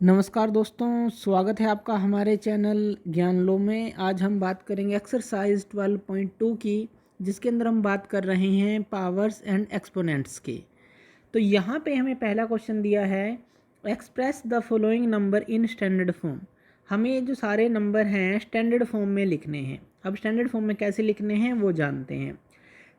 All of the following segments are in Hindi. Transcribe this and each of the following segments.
नमस्कार दोस्तों, स्वागत है आपका हमारे चैनल ज्ञान लो में। आज हम बात करेंगे एक्सरसाइज 12.2 की, जिसके अंदर हम बात कर रहे हैं पावर्स एंड एक्सपोनेंट्स की। तो यहाँ पे हमें पहला क्वेश्चन दिया है, express the following number in standard form. हमें जो सारे नंबर हैं स्टैंडर्ड फॉर्म में लिखने हैं। अब स्टैंडर्ड फॉर्म में कैसे लिखने हैं वो जानते हैं।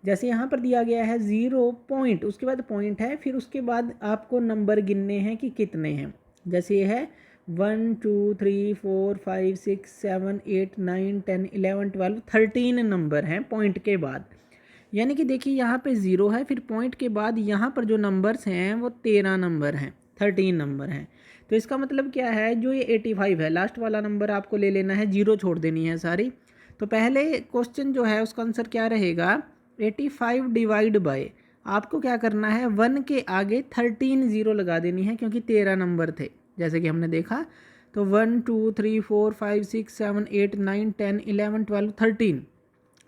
जैसे यहाँ पर दिया गया है 0 पॉइंट, उसके बाद पॉइंट है, फिर उसके बाद आपको नंबर गिनने हैं कि कितने हैं। जैसे ये है 1 2 3 4 5 6 7 8 9 10 11 12 13 नंबर हैं पॉइंट के बाद। यानी कि देखिए यहाँ पे 0 है, फिर पॉइंट के बाद यहाँ पर जो नंबर्स हैं वो 13 नंबर हैं, 13 नंबर हैं। तो इसका मतलब क्या है, जो ये 85 है लास्ट वाला नंबर आपको ले लेना है, 0 छोड़ देनी है सारी। तो पहले क्वेश्चन जो है उसका आंसर क्या रहेगा, 85 डिवाइड बाय, आपको क्या करना है 1 के आगे 13 ज़ीरो लगा देनी है, क्योंकि 13 नंबर थे जैसे कि हमने देखा। तो 1 2 3 4 5 6 7 8 9 10 11 12 13।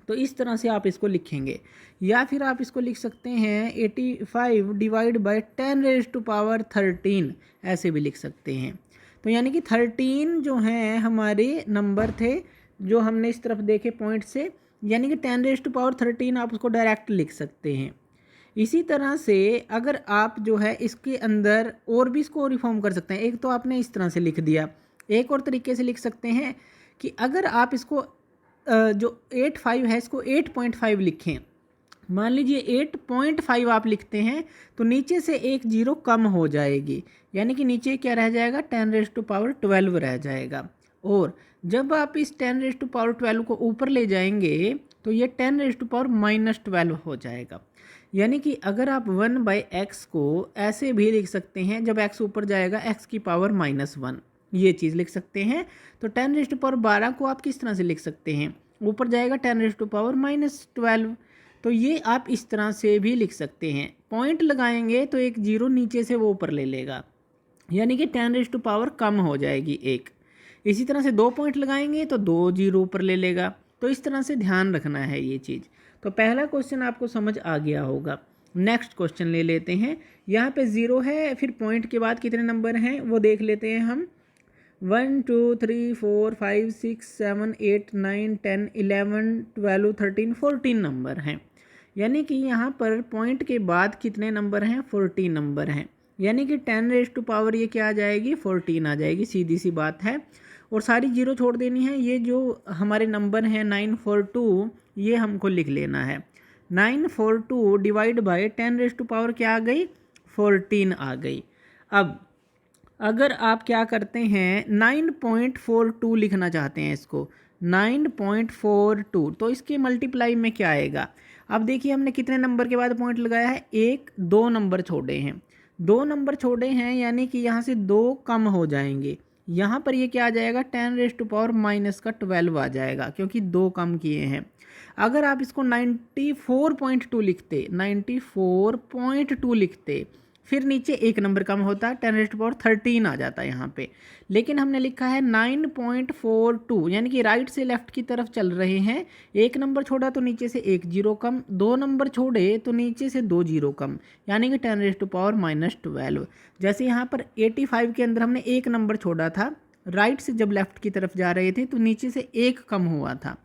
तो इस तरह से आप इसको लिखेंगे, या फिर आप इसको लिख सकते हैं 85 divide by 10 raise to power 13, ऐसे भी लिख सकते हैं। तो यानी कि 13 जो हैं हमारे नंबर थे जो हमने इस तरफ देखे पॉइंट से, यानी कि 10 रेज़ टू पावर 13 आप उसको डायरेक्ट लिख सकते हैं। इसी तरह से अगर आप जो है इसके अंदर और भी इसको रिफॉर्म कर सकते हैं। एक तो आपने इस तरह से लिख दिया, एक और तरीके से लिख सकते हैं कि अगर आप इसको जो 85 है इसको 8.5 लिखें। मान लीजिए 8.5 आप लिखते हैं तो नीचे से एक जीरो कम हो जाएगी, यानी कि नीचे क्या रह जाएगा 10 रेज़ टू पावर 12 रह जाएगा। और जब आप इस 10 रेज़ टू पावर 12 को ऊपर ले जाएंगे तो ये 10 रेज़ टू पावर -12 हो जाएगा। यानी कि अगर आप 1/x को ऐसे भी लिख सकते हैं, जब x ऊपर जाएगा x की पावर -1, ये चीज़ लिख सकते हैं। तो 10 रेज़ टू पावर 12 को आप किस तरह से लिख सकते हैं, ऊपर जाएगा 10 रेज़ टू पावर -12। तो ये आप इस तरह से भी लिख सकते हैं। पॉइंट लगाएंगे तो एक जीरो नीचे से वो ऊपर ले लेगा, यानी कि 10 रेज़ टू पावर कम हो जाएगी एक। इसी तरह से 2 पॉइंट लगाएंगे तो 2 जीरो ऊपर ले लेगा। तो इस तरह से ध्यान रखना है ये चीज़। तो पहला क्वेश्चन आपको समझ आ गया होगा। नेक्स्ट क्वेश्चन ले लेते हैं। यहाँ पे 0 है, फिर पॉइंट के बाद कितने नंबर हैं वो देख लेते हैं हम। 1 2 3 4 5 6 7 8 9 10 11 12 13 14 नंबर हैं। यानी कि यहाँ पर पॉइंट के बाद कितने नंबर हैं, 14 नंबर हैं। यानी कि 10 रेज़ टू पावर ये क्या आ जाएगी, 14 आ जाएगी, सीधी सी बात है। और सारी जीरो छोड़ देनी है। ये जो हमारे नंबर हैं 942, ये हमको लिख लेना है। 942 divide by 10 raise to power क्या आ गई, 14 आ गई। अब अगर आप क्या करते हैं 9.42 लिखना चाहते हैं इसको, 9.42, तो इसके मल्टीप्लाई में क्या आएगा। अब देखिए हमने कितने नंबर के बाद पॉइंट लगाया है, 1 2 नंबर छोड़े हैं, 2 नंबर छोड़े हैं, यानी कि यहाँ से 2 कम हो जाएंगे। यहाँ पर ये क्या आ जाएगा 10 रेज़ टू पावर -12 आ जाएगा, क्योंकि 2 कम किए हैं। अगर आप इसको 94.2 लिखते, 94.2 लिखते, फिर नीचे एक नंबर कम होता, 10 रेज़ टू पावर 13 आ जाता है यहाँ पे। लेकिन हमने लिखा है 9.42, यानी कि राइट से लेफ्ट की तरफ चल रहे हैं। एक नंबर छोड़ा तो नीचे से एक जीरो कम, 2 नंबर छोड़े तो नीचे से 2 जीरो कम, यानी कि 10 रेज़ टू पावर -12। जैसे यहाँ पर 85 के अंदर हमने एक नंबर छोड़ा था, राइट से जब लेफ्ट की तरफ जा रहे थे तो नीचे से एक कम हुआ था।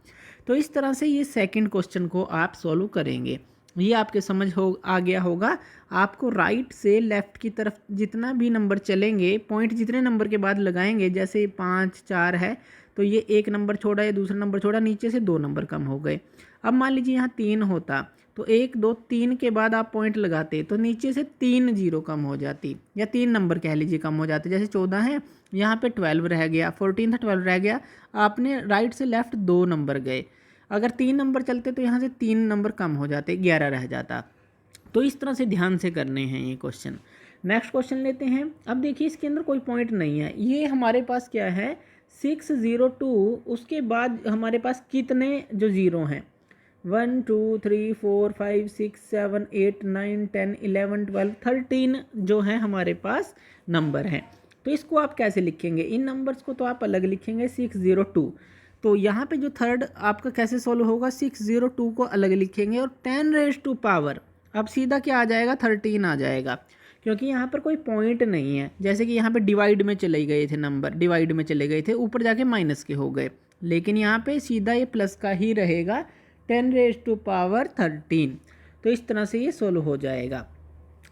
तो इस तरह से ये सेकंड क्वेश्चन को आप सॉल्व करेंगे। ये आपके समझ हो आ गया होगा। आपको राइट से लेफ़्ट की तरफ जितना भी नंबर चलेंगे, पॉइंट जितने नंबर के बाद लगाएंगे, जैसे 5 4 है तो ये एक नंबर छोड़ा, ये दूसरा नंबर छोड़ा, नीचे से 2 नंबर कम हो गए। अब मान लीजिए यहाँ 3 होता तो 1 2 3 के बाद आप पॉइंट लगाते तो नीचे से 3 जीरो कम हो जाती, या 3 नंबर कह लीजिए कम हो जाते। जैसे 14 है, यहाँ पे 12 रह गया, 14 था 12 रह गया, आपने राइट से लेफ़्ट 2 नंबर गए। अगर 3 नंबर चलते तो यहाँ से 3 नंबर कम हो जाते, 11 रह जाता। तो इस तरह से ध्यान से करने हैं ये क्वेश्चन। नेक्स्ट क्वेश्चन लेते हैं। अब देखिए इसके अंदर कोई पॉइंट नहीं है, ये हमारे पास क्या है 602, उसके बाद हमारे पास कितने जो ज़ीरो हैं 1 2 3 4 5 6 7 8 9 10 11 12 13 जो है हमारे पास नंबर हैं। तो इसको आप कैसे लिखेंगे, इन नंबर्स को तो आप अलग लिखेंगे 602। तो यहाँ पे जो थर्ड आपका कैसे सॉल्व होगा, 602 को अलग लिखेंगे और 10 रेज़ टू पावर अब सीधा क्या आ जाएगा 13 आ जाएगा, क्योंकि यहाँ पर कोई पॉइंट नहीं है। जैसे कि यहाँ पे डिवाइड में चले गए थे, नंबर डिवाइड में चले गए थे, ऊपर जाके माइनस के हो गए, लेकिन यहाँ पे सीधा ये प्लस का ही रहेगा 10⁻13। तो इस तरह से ये सोल्व हो जाएगा।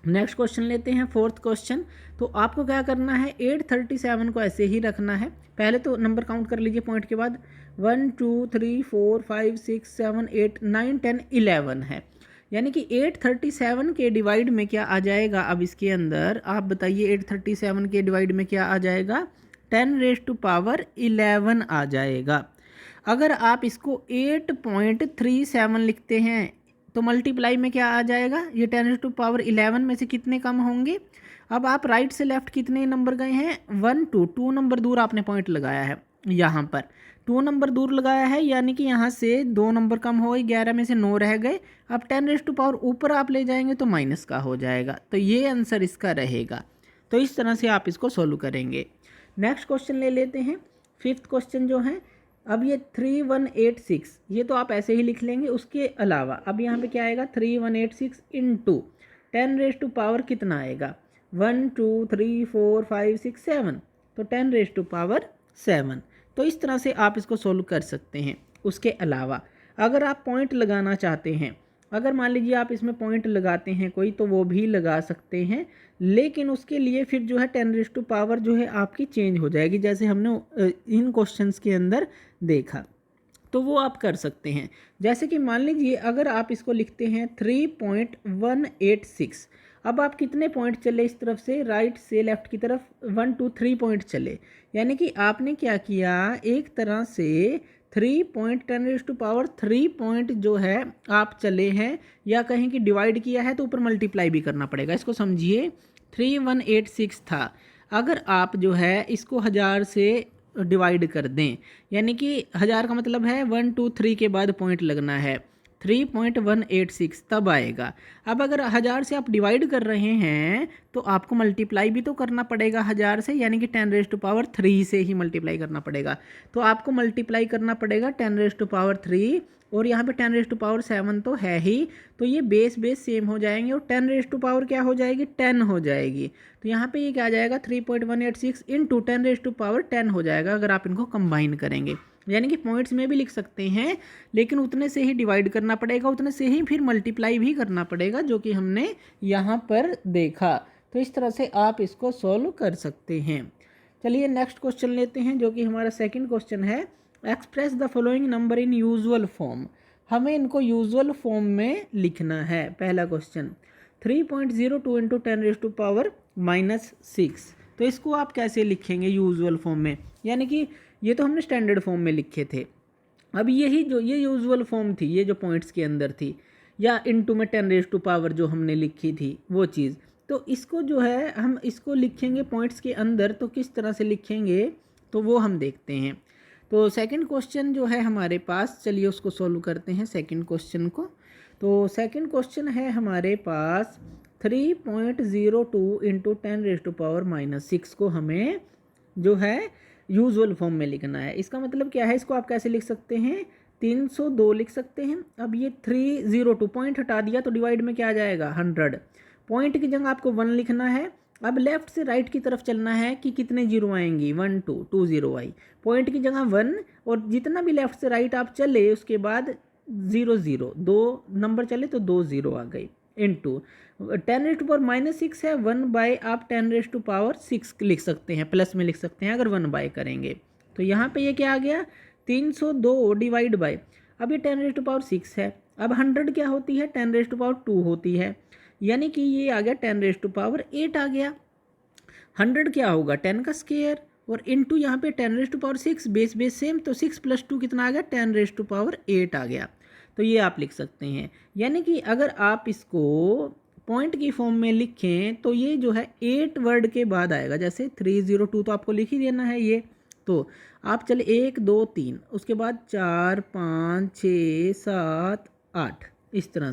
नेक्स्ट क्वेश्चन लेते हैं, फोर्थ क्वेश्चन। तो आपको क्या करना है, 837 को ऐसे ही रखना है। पहले तो नंबर काउंट कर लीजिए पॉइंट के बाद, 1 2 3 4 5 6 7 8 9 10 11 है। यानी कि 837 के डिवाइड में क्या आ जाएगा, अब इसके अंदर आप बताइए 837 के डिवाइड में क्या आ जाएगा, 10⁻11 आ जाएगा। अगर आप इसको 8.37 लिखते हैं तो मल्टीप्लाई में क्या आ जाएगा, ये 10⁻11 में से कितने कम होंगे। अब आप राइट से लेफ्ट कितने नंबर गए हैं, 1 2 नंबर दूर आपने पॉइंट लगाया है, यहाँ पर 2 नंबर दूर लगाया है, यानी कि यहाँ से 2 नंबर कम हो गए, 11 में से 9 रह गए। अब 10 ऊपर आप ले जाएंगे तो माइनस का हो जाएगा, तो ये आंसर इसका रहेगा। तो इस तरह से आप इसको सोल्व करेंगे। नेक्स्ट क्वेश्चन ले लेते हैं, फिफ्थ क्वेश्चन जो है। अब ये 3186 ये तो आप ऐसे ही लिख लेंगे। उसके अलावा अब यहाँ पे क्या आएगा, 3186 इंटू 10 कितना आएगा, 1 2 3 4 5 6 7, तो 10⁻7। तो इस तरह से आप इसको सोल्व कर सकते हैं। उसके अलावा अगर आप पॉइंट लगाना चाहते हैं, अगर मान लीजिए आप इसमें पॉइंट लगाते हैं कोई, तो वो भी लगा सकते हैं, लेकिन उसके लिए फिर जो है 10 जो है आपकी चेंज हो जाएगी, जैसे हमने इन क्वेश्चंस के अंदर देखा। तो वो आप कर सकते हैं। जैसे कि मान लीजिए अगर आप इसको लिखते हैं 3.186, अब आप कितने पॉइंट चले इस तरफ से, राइट से लेफ्ट की तरफ 1 2 3 पॉइंट चले, यानी कि आपने क्या किया, एक तरह से 3.10⁻³ पॉइंट जो है आप चले हैं, या कहें कि डिवाइड किया है तो ऊपर मल्टीप्लाई भी करना पड़ेगा। इसको समझिए, 3186 था, अगर आप जो है इसको 1000 से डिवाइड कर दें, यानी कि 1000 का मतलब है 1 2 3 के बाद पॉइंट लगना है, 3.186 तब आएगा। अब अगर 1000 से आप डिवाइड कर रहे हैं तो आपको मल्टीप्लाई भी तो करना पड़ेगा 1000 से, यानी कि 10⁻³ से ही मल्टीप्लाई करना पड़ेगा। तो आपको मल्टीप्लाई करना पड़ेगा 10⁻³ और यहाँ पे 10⁻7 तो है ही, तो ये बेस सेम हो जाएंगे और 10 क्या हो जाएगी, 10 हो जाएगी। तो यहाँ पे ये क्या आ जाएगा, 3.186 इंटू 10 हो जाएगा अगर आप इनको कंबाइन करेंगे। यानी कि पॉइंट्स में भी लिख सकते हैं, लेकिन उतने से ही डिवाइड करना पड़ेगा, उतने से ही फिर मल्टीप्लाई भी करना पड़ेगा, जो कि हमने यहाँ पर देखा। तो इस तरह से आप इसको सॉल्व कर सकते हैं। चलिए नेक्स्ट क्वेश्चन लेते हैं, जो कि हमारा सेकंड क्वेश्चन है। Express the following number in usual form. हमें इनको यूजुअल फॉर्म में लिखना है। पहला क्वेश्चन 3.02 इंटू 10⁻⁻6, तो इसको आप कैसे लिखेंगे यूजुअल फॉर्म में, यानी कि ये तो हमने स्टैंडर्ड फॉर्म में लिखे थे। अब यही जो ये यूजुअल फॉर्म थी, ये जो पॉइंट्स के अंदर थी, या इनटू में 10⁻, जो हमने लिखी थी वो चीज़, तो इसको जो है हम इसको लिखेंगे पॉइंट्स के अंदर, तो किस तरह से लिखेंगे तो वो हम देखते हैं। तो सेकंड क्वेश्चन जो है हमारे पास, चलिए उसको सॉल्व करते हैं सेकंड क्वेश्चन को। तो सेकंड क्वेश्चन है हमारे पास 3.02 इंटू 10⁻⁻6 को हमें जो है यूजुअल फॉर्म में लिखना है। इसका मतलब क्या है, इसको आप कैसे लिख सकते हैं, 302 लिख सकते हैं। अब ये 302 पॉइंट हटा दिया तो डिवाइड में क्या आ जाएगा, 100। पॉइंट की जगह आपको 1 लिखना है। अब लेफ्ट से राइट की तरफ चलना है कि कितने जीरो आएंगी, 1 2 2 0 आई, पॉइंट की जगह 1, और जितना भी लेफ्ट से राइट आप चले उसके बाद 0 0, 2 नंबर चले तो 2 0 आ गई, इंटू 10⁻⁻6 है, 1 आप 10⁻6 लिख सकते हैं, प्लस में लिख सकते हैं अगर 1 करेंगे। तो यहाँ पे ये क्या आ गया, 302 डिवाइड बाय, अब ये 10⁻6 है। अब 100 क्या होती है, 10⁻2 होती है, यानी कि ये आ गया 10⁻8 आ गया। 100 क्या होगा, 10 का स्क्वायर, और इनटू यहाँ पे 10⁻6, बेस सेम, तो 6 + 2 कितना आ गया, 10⁻8 आ गया। तो ये आप लिख सकते हैं। यानी कि अगर आप इसको पॉइंट की फॉर्म में लिखें तो ये जो है 8 वर्ड के बाद आएगा, जैसे 302 तो आपको लिख ही देना है ये। तो आप चले 1 2 3, उसके बाद 4 5 6 7 8, इस तरह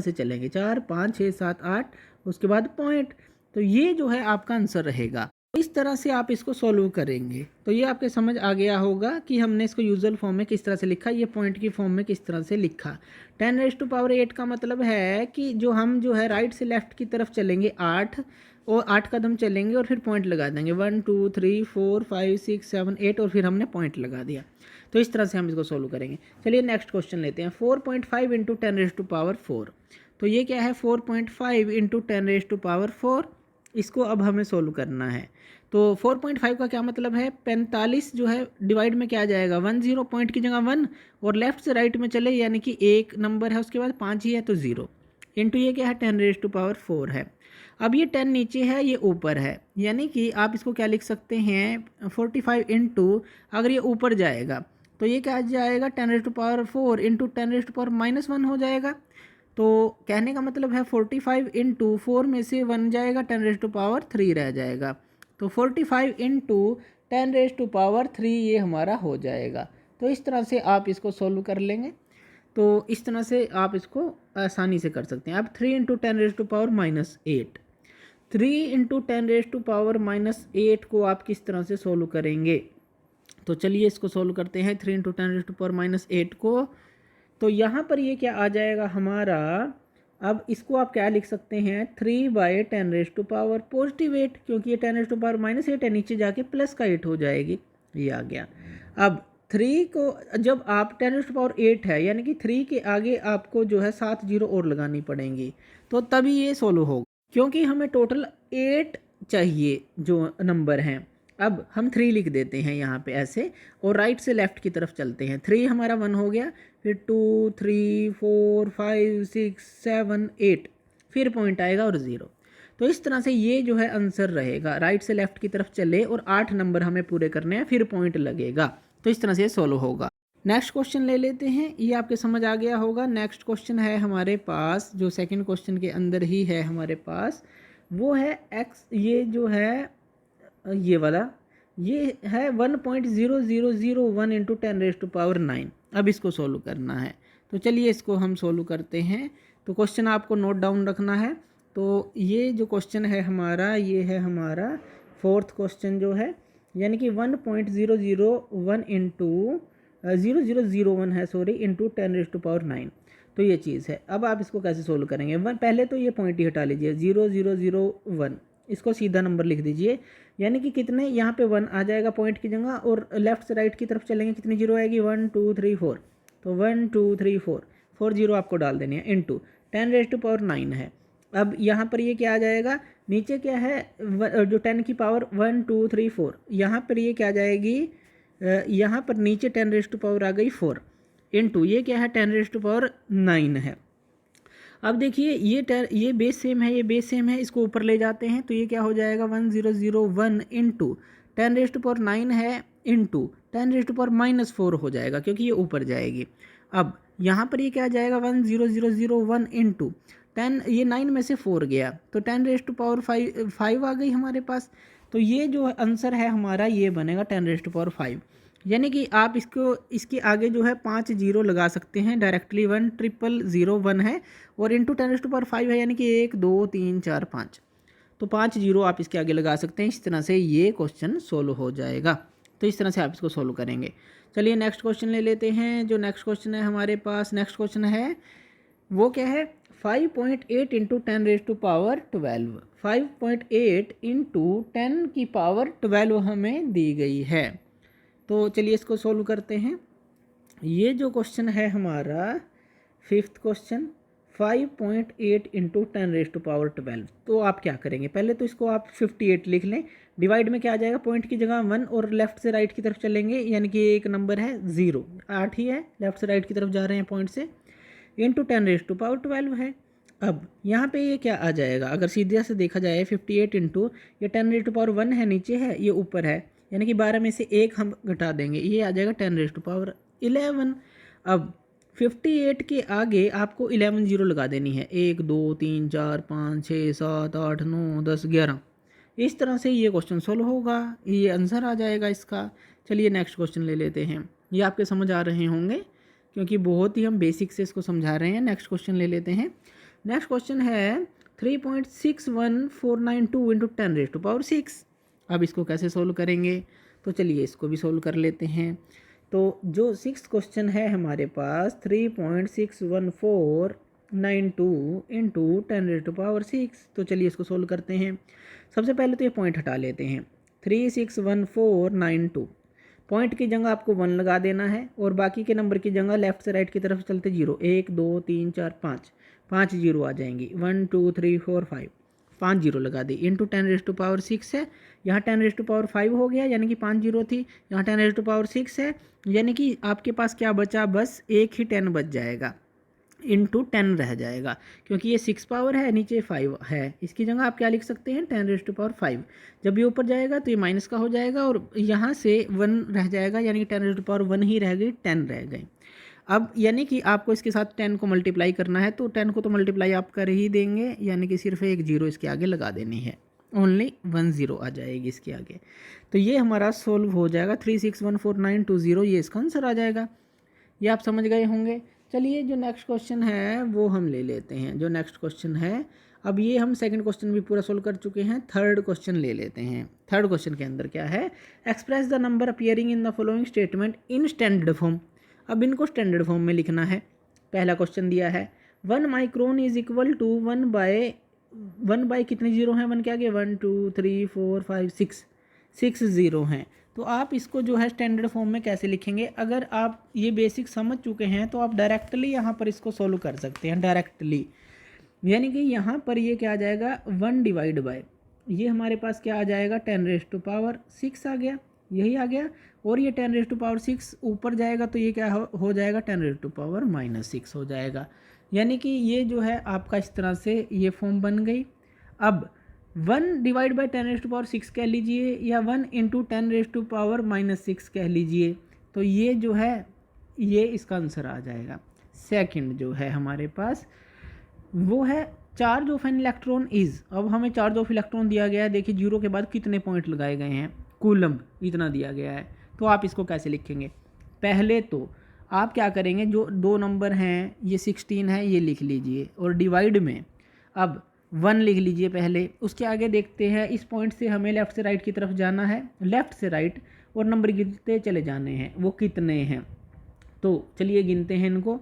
से चलेंगे, 4 5 6 7 8, उसके बाद पॉइंट। तो ये जो है आपका आंसर रहेगा। इस तरह से आप इसको सॉल्व करेंगे। तो ये आपके समझ आ गया होगा कि हमने इसको यूजुअल फॉर्म में किस तरह से लिखा, ये पॉइंट की फॉर्म में किस तरह से लिखा। 10⁻8 का मतलब है कि जो हम जो है राइट से लेफ्ट की तरफ चलेंगे 8, और 8 कदम चलेंगे और फिर पॉइंट लगा देंगे 1 2 3 4 5 6 7 8 और फिर हमने पॉइंट लगा दिया। तो इस तरह से हम इसको सोल्व करेंगे। चलिए नेक्स्ट क्वेश्चन लेते हैं। 4.5 इंटू 10⁴। तो ये क्या है 4.5 इंटू 10⁴। इसको अब हमें सोल्व करना है। तो 4.5 का क्या मतलब है, 45 जो है डिवाइड में क्या आ जाएगा 10, पॉइंट की जगह 1 और लेफ्ट से राइट में चले यानी कि एक नंबर है उसके बाद 5 ही है तो 0 इंटू ये क्या है 10⁴ है। अब ये 10 नीचे है ये ऊपर है यानी कि आप इसको क्या लिख सकते हैं 45 इंटू, अगर ये ऊपर जाएगा तो ये क्या आ जाएगा 10⁴ इंटू 10⁻⁻1 हो जाएगा। तो कहने का मतलब है 45 इंटू 4 में से 1 जाएगा 10⁻³ रह जाएगा। तो 45 इंटू 10⁻³ ये हमारा हो जाएगा। तो इस तरह से आप इसको सोल्व कर लेंगे। तो इस तरह से आप इसको आसानी से कर सकते हैं। अब 3 इंटू 10⁻⁻8, 3 इंटू 10⁻⁻8 को आप किस तरह से सोल्व करेंगे। तो चलिए इसको सोल्व करते हैं 3 इंटू 10⁻⁻8 को। तो यहाँ पर ये क्या आ जाएगा हमारा, अब इसको आप क्या लिख सकते हैं 3/10⁻⁻, पॉजिटिव 8 क्योंकि ये 10⁻⁻8 है नीचे जाके प्लस का 8 हो जाएगी, ये आ गया। अब 3 को जब आप 10⁻8 है यानी कि 3 के आगे आपको जो है 7 जीरो और लगानी पड़ेंगी तो तभी ये सोल्व होगा, क्योंकि हमें टोटल 8 चाहिए जो नंबर हैं। अब हम 3 लिख देते हैं यहाँ पे ऐसे और राइट से लेफ्ट की तरफ चलते हैं। 3 हमारा 1 हो गया, फिर 2 3 4 5 6 7 8 फिर पॉइंट आएगा और 0। तो इस तरह से ये जो है आंसर रहेगा, राइट से लेफ्ट की तरफ चले और 8 नंबर हमें पूरे करने हैं फिर पॉइंट लगेगा। तो इस तरह से सोल्व होगा। नेक्स्ट क्वेश्चन ले लेते हैं, ये आपके समझ आ गया होगा। नेक्स्ट क्वेश्चन है हमारे पास जो सेकंड क्वेश्चन के अंदर ही है हमारे पास, वो है x, ये जो है ये वाला, ये है 1.0001 इंटू 10⁻⁹। अब इसको सोल्व करना है। तो चलिए इसको हम सोल्व करते हैं। तो क्वेश्चन आपको नोट डाउन रखना है। तो ये जो क्वेश्चन है हमारा, ये है हमारा फोर्थ क्वेश्चन जो है, यानी कि 1.001 इंटू 0001 है सॉरी इंटू 10⁻⁹। तो ये चीज़ है। अब आप इसको कैसे सोल्व करेंगे, पहले तो ये पॉइंट ही हटा लीजिए 0001, इसको सीधा नंबर लिख दीजिए यानी कि कितने यहाँ पे 1 आ जाएगा पॉइंट की जगह और लेफ्ट से राइट की तरफ चलेंगे कितनी जीरो आएगी 1 2 3 4। तो 1 2 3 4 जीरो आपको डाल देनी है इंटू 10⁻⁹ है। अब यहाँ पर ये क्या आ जाएगा, नीचे क्या है जो 10 की पावर 1 2 3 4, यहाँ पर ये क्या आ जाएगी, यहाँ पर नीचे 10⁻⁴ आ गई 4 इंटू ये क्या है 10⁻⁹ है। अब देखिए ये बेस सेम है, ये बेस सेम है, इसको ऊपर ले जाते हैं तो ये क्या हो जाएगा 1001 इंटू 10⁻⁹ है इंटू 10⁻⁻4 हो जाएगा क्योंकि ये ऊपर जाएगी। अब यहाँ पर ये क्या आ जाएगा 10001 इंटू 10, ये 9 में से 4 गया तो 10⁻5 आ गई हमारे पास। तो ये जो आंसर है हमारा ये बनेगा 10⁻5, यानी कि आप इसको इसके आगे जो है 5 जीरो लगा सकते हैं डायरेक्टली, 10001 है और इंटू 10⁻5 है यानी कि 1 2 3 4 5, तो 5 जीरो आप इसके आगे लगा सकते हैं। इस तरह से ये क्वेश्चन सोल्व हो जाएगा। तो इस तरह से आप इसको सोल्व करेंगे। चलिए नेक्स्ट क्वेश्चन ले लेते हैं। जो नेक्स्ट क्वेश्चन है हमारे पास, नेक्स्ट क्वेश्चन है वो क्या है 5.8 इंटू 10⁻12। 5.8 इंटू 10⁻12 हमें दी गई है। तो चलिए इसको सोल्व करते हैं। ये जो क्वेश्चन है हमारा फिफ्थ क्वेश्चन 5.8 इंटू 10⁻12। तो आप क्या करेंगे, पहले तो इसको आप 58 लिख लें, डिवाइड में क्या आ जाएगा पॉइंट की जगह 1 और लेफ्ट से राइट की तरफ चलेंगे यानी कि एक नंबर है 0, 8 ही है, लेफ्ट से राइट की तरफ जा रहे हैं पॉइंट से, इंटू 10⁻12 है। अब यहाँ पे ये क्या आ जाएगा, अगर सीधे से देखा जाए 58 इंटू ये 10⁻1 है नीचे है ये ऊपर है यानी कि 12 में से 1 हम घटा देंगे, ये आ जाएगा 10⁻11। अब 58 के आगे आपको 11 जीरो लगा देनी है, 1 2 3 4 5 6 7 8 9 10 11। इस तरह से ये क्वेश्चन सोल्व होगा, ये आंसर आ जाएगा इसका। चलिए नेक्स्ट क्वेश्चन ले लेते हैं। ये आपके समझ आ रहे होंगे क्योंकि बहुत ही हम बेसिक से इसको समझा रहे हैं। नेक्स्ट क्वेश्चन ले लेते हैं। नेक्स्ट क्वेश्चन है 3.61492 इंटू 10⁻6। अब इसको कैसे सोल्व करेंगे, तो चलिए इसको भी सोल्व कर लेते हैं। तो जो सिक्स क्वेश्चन है हमारे पास 3.614 92 इंटू 10⁻⁶। तो चलिए इसको सोल्व करते हैं। सबसे पहले तो ये पॉइंट हटा लेते हैं। 361492 पॉइंट की जगह आपको 1 लगा देना है और बाकी के नंबर की जगह लेफ्ट से राइट की तरफ चलते 0, 1 2 3 4 5 जीरो आ जाएंगी। 1 2 3 4 5 5 जीरो लगा दी। इंटू 10⁻⁶ है, यहाँ 10�5 हो गया यानी कि 5 जीरो थी, यहाँ 10⁻⁶ है यानी कि आपके पास क्या बचा, बस एक ही 10 बच जाएगा, इंटू 10 रह जाएगा क्योंकि ये 6 पावर है, नीचे 5 है। इसकी जगह आप क्या लिख सकते हैं, 10⁻5। जब ये ऊपर जाएगा तो ये माइनस का हो जाएगा और यहाँ से 1 रह जाएगा यानी कि 10⁻1 ही रह गई, 10 रह गई। अब यानी कि आपको इसके साथ 10 को मल्टीप्लाई करना है, तो 10 को तो मल्टीप्लाई आप कर ही देंगे यानी कि सिर्फ एक जीरो इसके आगे लगा देनी है, ओनली 1 जीरो आ जाएगी इसके आगे। तो ये हमारा सोल्व हो जाएगा। 361492 ये इसका आंसर आ जाएगा। ये आप समझ गए होंगे। चलिए जो नेक्स्ट क्वेश्चन है वो हम ले लेते हैं। जो नेक्स्ट क्वेश्चन है, अब ये हम सेकंड क्वेश्चन भी पूरा सोल्व कर चुके हैं, थर्ड क्वेश्चन ले लेते हैं। थर्ड क्वेश्चन के अंदर क्या है, express the number appearing in the following statement in standard form. अब इनको स्टैंडर्ड फॉर्म में लिखना है। पहला क्वेश्चन दिया है 1 micron is equal to 1 by कितने जीरो हैं, 1 के आगे 1 2 3 4 5 6 जीरो हैं। तो आप इसको जो है स्टैंडर्ड फॉर्म में कैसे लिखेंगे, अगर आप ये बेसिक समझ चुके हैं तो आप डायरेक्टली यहाँ पर इसको सोल्व कर सकते हैं डायरेक्टली। यानी कि यहाँ पर ये क्या आ जाएगा, 1 डिवाइड बाय ये हमारे पास क्या आ जाएगा, 10⁻6 आ गया, यही आ गया। और ये 10⁻6 ऊपर जाएगा तो ये क्या हो जाएगा, 10⁻⁻6 हो जाएगा। यानी कि ये जो है आपका इस तरह से ये फॉर्म बन गई। अब 1 डिवाइड बाई 10⁻6 कह लीजिए या 1 इंटू 10⁻⁻6 कह लीजिए, तो ये जो है ये इसका आंसर आ जाएगा। सेकंड जो है हमारे पास वो है charge of an electron is. अब हमें चार्ज ऑफ इलेक्ट्रॉन दिया गया है, देखिए जीरो के बाद कितने पॉइंट लगाए गए हैं, कूलम इतना दिया गया है। तो आप इसको कैसे लिखेंगे, पहले तो आप क्या करेंगे, जो दो नंबर हैं ये 16 है ये लिख लीजिए और डिवाइड में अब 1 लिख लीजिए पहले। उसके आगे देखते हैं, इस पॉइंट से हमें लेफ़्ट से राइट की तरफ जाना है, लेफ़्ट से राइट और नंबर गिनते चले जाने हैं, वो कितने हैं। तो चलिए गिनते हैं इनको,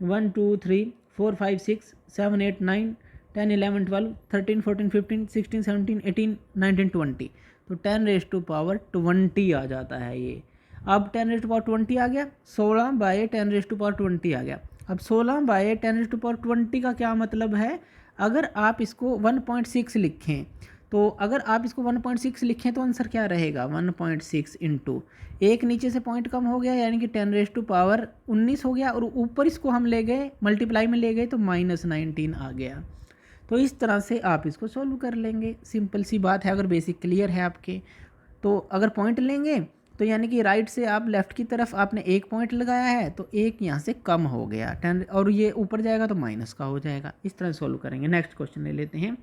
1 2 3 4 5 6 7 8 9 10 11 12 13 14 15 16 17 18 19 20। तो 10⁻20 आ जाता है ये। अब 10⁻20 आ गया, 16 बाय 10⁻20 आ गया। अब 16 बाय 10⁻20 का क्या मतलब है, अगर आप इसको 1.6 लिखें, तो अगर आप इसको 1.6 लिखें तो आंसर क्या रहेगा, 1.6 इंटू एक नीचे से पॉइंट कम हो गया यानी कि 10⁻19 हो गया और ऊपर इसको हम ले गए मल्टीप्लाई में ले गए तो -19 आ गया। तो इस तरह से आप इसको सॉल्व कर लेंगे, सिंपल सी बात है। अगर बेसिक क्लियर है आपके, तो अगर पॉइंट लेंगे तो यानी कि राइट से आप लेफ़्ट की तरफ आपने एक पॉइंट लगाया है तो एक यहाँ से कम हो गया 10 और ये ऊपर जाएगा तो माइनस का हो जाएगा। इस तरह सॉल्व करेंगे। नेक्स्ट क्वेश्चन ले लेते हैं।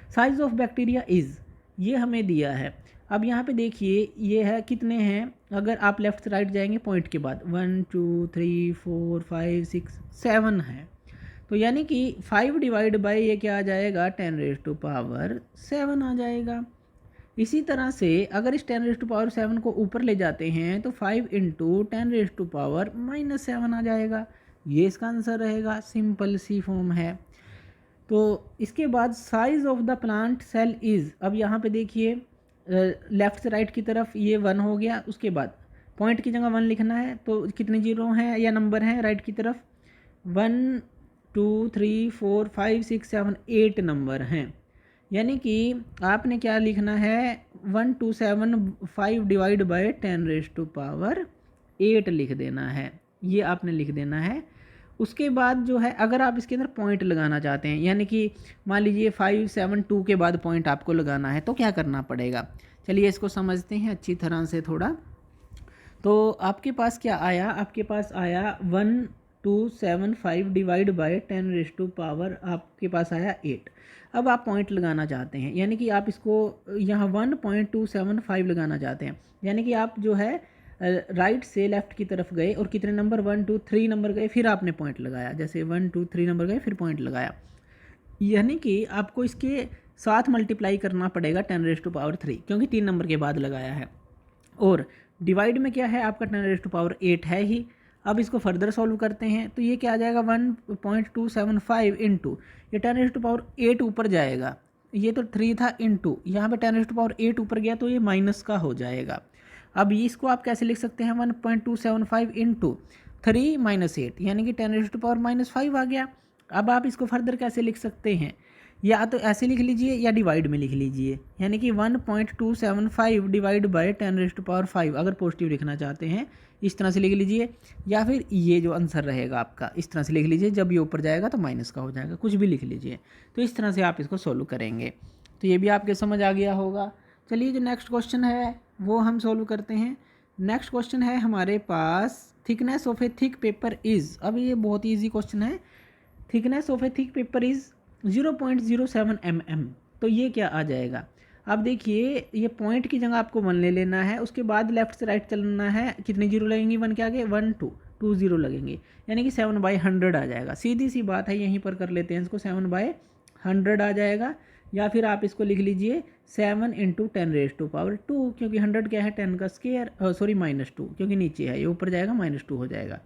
साइज ऑफ बैक्टीरिया इज़, ये हमें दिया है। अब यहाँ पे देखिए ये है कितने हैं, अगर आप लेफ़्ट से राइट जाएंगे पॉइंट के बाद 1 2 3 4 5 6 7 है, तो यानी कि 5 डिवाइड बाई ये क्या आ जाएगा, 10⁻7 आ जाएगा। इसी तरह से अगर इस 10⁻7 को ऊपर ले जाते हैं तो 5 इंटू 10⁻⁻7 आ जाएगा, ये इसका आंसर रहेगा। सिंपल सी फॉर्म है। तो इसके बाद size of the plant cell is, अब यहाँ पे देखिए लेफ़्ट से राइट की तरफ ये 1 हो गया, उसके बाद पॉइंट की जगह 1 लिखना है, तो कितने जीरो हैं या नंबर हैं राइट की तरफ, 1 2 3 4 5 6 7 8 नंबर हैं। यानी कि आपने क्या लिखना है, 1275 डिवाइड बाई 10⁻8 लिख देना है, ये आपने लिख देना है। उसके बाद जो है अगर आप इसके अंदर पॉइंट लगाना चाहते हैं, यानी कि मान लीजिए 572 के बाद पॉइंट आपको लगाना है, तो क्या करना पड़ेगा, चलिए इसको समझते हैं अच्छी तरह से थोड़ा। तो आपके पास क्या आया, आपके पास आया 1275 डिवाइड बाई 10⁻, आपके पास आया 8। अब आप पॉइंट लगाना चाहते हैं, यानी कि आप इसको यहाँ 1.275 लगाना चाहते हैं, यानी कि आप जो है राइट से लेफ़्ट की तरफ गए और कितने नंबर 1 2 3 नंबर गए, फिर आपने पॉइंट लगाया, जैसे 1 2 3 नंबर गए फिर पॉइंट लगाया। यानी कि आपको इसके साथ मल्टीप्लाई करना पड़ेगा 10⁻3, क्योंकि 3 नंबर के बाद लगाया है। और डिवाइड में क्या है आपका 10⁻8 है ही। अब इसको फर्दर सॉल्व करते हैं तो ये क्या आ जाएगा 1.275 इंटू ये 10⁸ ऊपर जाएगा, ये तो 3 था इंटू यहाँ पे 10⁸ ऊपर गया तो ये माइनस का हो जाएगा। अब ये इसको आप कैसे लिख सकते हैं 1.275 इंटू 3 - 8 यानी कि 10⁻⁻5 आ गया। अब आप इसको फर्दर कैसे लिख सकते हैं, या तो ऐसे लिख लीजिए या डिवाइड में लिख लीजिए, यानी कि 1.275 डिवाइड बाई 10⁻5 अगर पॉजिटिव लिखना चाहते हैं इस तरह से लिख लीजिए, या फिर ये जो आंसर रहेगा आपका इस तरह से लिख लीजिए, जब ये ऊपर जाएगा तो माइनस का हो जाएगा, कुछ भी लिख लीजिए। तो इस तरह से आप इसको सोल्व करेंगे, तो ये भी आपके समझ आ गया होगा। चलिए जो नेक्स्ट क्वेश्चन है वो हम सोल्व करते हैं। नेक्स्ट क्वेश्चन है हमारे पास thickness of a thick paper is, अब ये बहुत ईजी क्वेश्चन है, thickness of a thick paper is 0.07 mm। तो ये क्या आ जाएगा, अब देखिए ये पॉइंट की जगह आपको 1 ले लेना है, उसके बाद लेफ्ट से राइट चलना है, कितनी जीरो लगेंगी 1 के आगे 1 2 0 लगेंगे, यानी कि 7/100 आ जाएगा। सीधी सी बात है, यहीं पर कर लेते हैं इसको, 7/100 आ जाएगा। या फिर आप इसको लिख लीजिए 7 × 10⁻², क्योंकि 100 क्या है 10 का स्क्वायर, सॉरी -2 क्योंकि नीचे है, ये ऊपर जाएगा -2 हो जाएगा,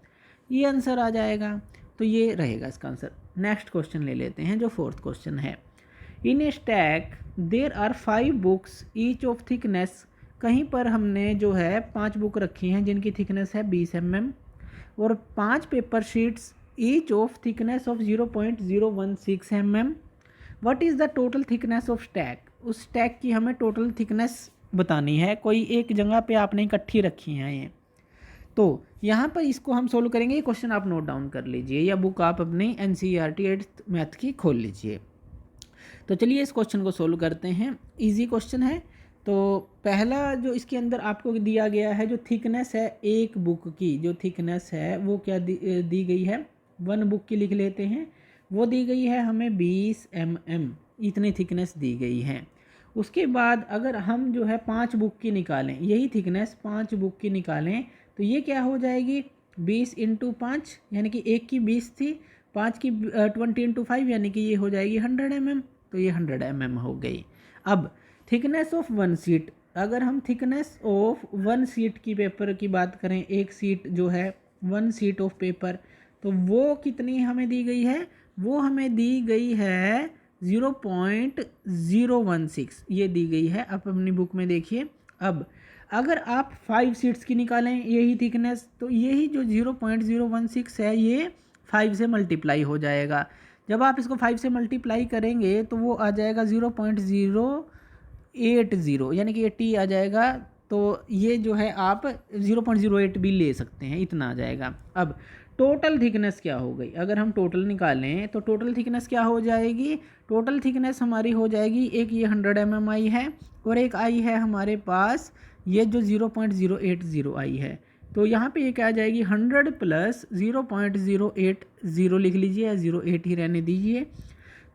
ये आंसर आ जाएगा। तो ये रहेगा इसका आंसर। नेक्स्ट क्वेश्चन ले लेते हैं जो 4th क्वेश्चन है। In a stack there are 5 books each of thickness, कहीं पर हमने जो है 5 बुक रखी हैं जिनकी थिकनेस है 20 mm और 5 paper sheets each of thickness of 0.016 mm। What is the total thickness of stack, उस स्टैक की हमें टोटल थिकनेस बतानी है, कोई एक जगह पे आपने इकट्ठी रखी हैं ये। तो यहाँ पर इसको हम सोल्व करेंगे, ये क्वेश्चन आप नोट डाउन कर लीजिए या बुक आप अपनी NCERT 8th मैथ की खोल लीजिए। तो चलिए इस क्वेश्चन को सोल्व करते हैं, इजी क्वेश्चन है। तो पहला जो इसके अंदर आपको दिया गया है, जो थिकनेस है एक बुक की, जो थिकनेस है वो क्या दी गई है, 1 बुक की लिख लेते हैं, वो दी गई है हमें 20 mm, इतनी थिकनेस दी गई है। उसके बाद अगर हम जो है 5 बुक की निकालें, यही थिकनेस 5 बुक की निकालें तो ये क्या हो जाएगी 20 × 5 यानी कि एक की 20 थी, 5 की 20 × 5 यानी कि ये हो जाएगी 100 mm, तो ये 100 mm हो गई। अब थिकनेस ऑफ 1 शीट, अगर हम थिकनेस ऑफ 1 शीट की पेपर की बात करें, एक शीट जो है 1 शीट ऑफ पेपर, तो वो कितनी हमें दी गई है, वो हमें दी गई है 0.016 ये दी गई है। आप अपनी बुक में देखिए। अब अगर आप 5 शीट्स की निकालें यही थिकनेस, तो यही जो 0.016 है ये 5 से मल्टीप्लाई हो जाएगा। जब आप इसको 5 से मल्टीप्लाई करेंगे तो वो आ जाएगा 0.080 यानी कि 80 आ जाएगा। तो ये जो है आप 0.08 भी ले सकते हैं, इतना आ जाएगा। अब टोटल थिकनेस क्या हो गई, अगर हम टोटल निकालें तो टोटल थिकनेस क्या हो जाएगी, टोटल थिकनेस हमारी हो जाएगी, एक ये 100 mm आई है और एक आई है हमारे पास ये जो 0.080 आई है। तो यहाँ पे ये क्या आ जाएगी 100 + 0.080 लिख लीजिए, या 0.8 ही रहने दीजिए।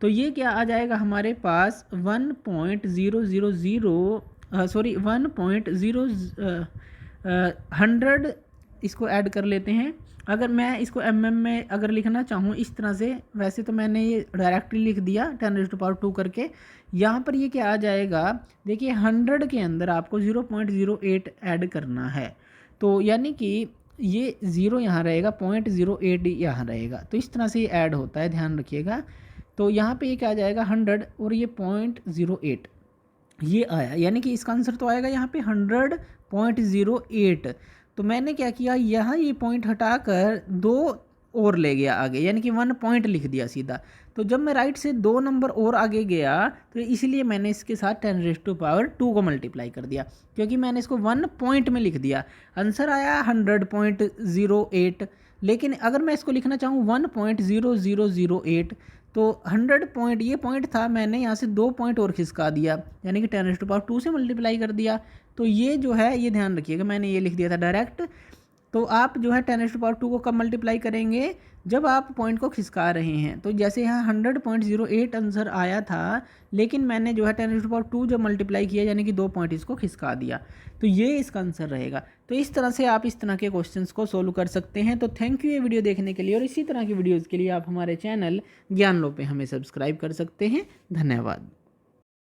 तो ये क्या आ जाएगा हमारे पास 100 इसको ऐड कर लेते हैं। अगर मैं इसको mm में अगर लिखना चाहूँ इस तरह से, वैसे तो मैंने ये डायरेक्टली लिख दिया 10⁻² करके, यहाँ पर ये क्या आ जाएगा, देखिए 100 के अंदर आपको 0.08 ऐड करना है, तो यानी कि ये 0 यहाँ रहेगा, 0.08 यहाँ रहेगा, तो इस तरह से ये ऐड होता है, ध्यान रखिएगा। तो यहाँ पे ये क्या आ जाएगा 100 और ये 0.08 ये आया, यानी कि इसका आंसर तो आएगा यहाँ पे 100.08। तो मैंने क्या किया, यहाँ ये पॉइंट हटाकर 2 और ले गया आगे, यानी कि 1 पॉइंट लिख दिया सीधा। तो जब मैं राइट से 2 नंबर और आगे गया तो इसलिए मैंने इसके साथ 10⁻² को मल्टीप्लाई कर दिया, क्योंकि मैंने इसको 1 पॉइंट में लिख दिया। आंसर आया 100.08, लेकिन अगर मैं इसको लिखना चाहूँ 1.0008 तो 100 पॉइंट ये पॉइंट था, मैंने यहाँ से 2 पॉइंट और खिसका दिया, यानी कि 10⁻² से मल्टीप्लाई कर दिया। तो ये जो है ये ध्यान रखिएगा, मैंने ये लिख दिया था डायरेक्ट। तो आप जो है 10⁻² को कब मल्टीप्लाई करेंगे, जब आप पॉइंट को खिसका रहे हैं। तो जैसे यहाँ 100.08 आंसर आया था, लेकिन मैंने जो है 10⁻² जब मल्टीप्लाई किया यानी कि 2 पॉइंट इसको खिसका दिया, तो ये इसका आंसर रहेगा। तो इस तरह से आप इस तरह के क्वेश्चंस को सोल्व कर सकते हैं। तो थैंक यू ये वीडियो देखने के लिए, और इसी तरह की वीडियोज़ के लिए आप हमारे चैनल ज्ञान लो पे हमें सब्सक्राइब कर सकते हैं। धन्यवाद।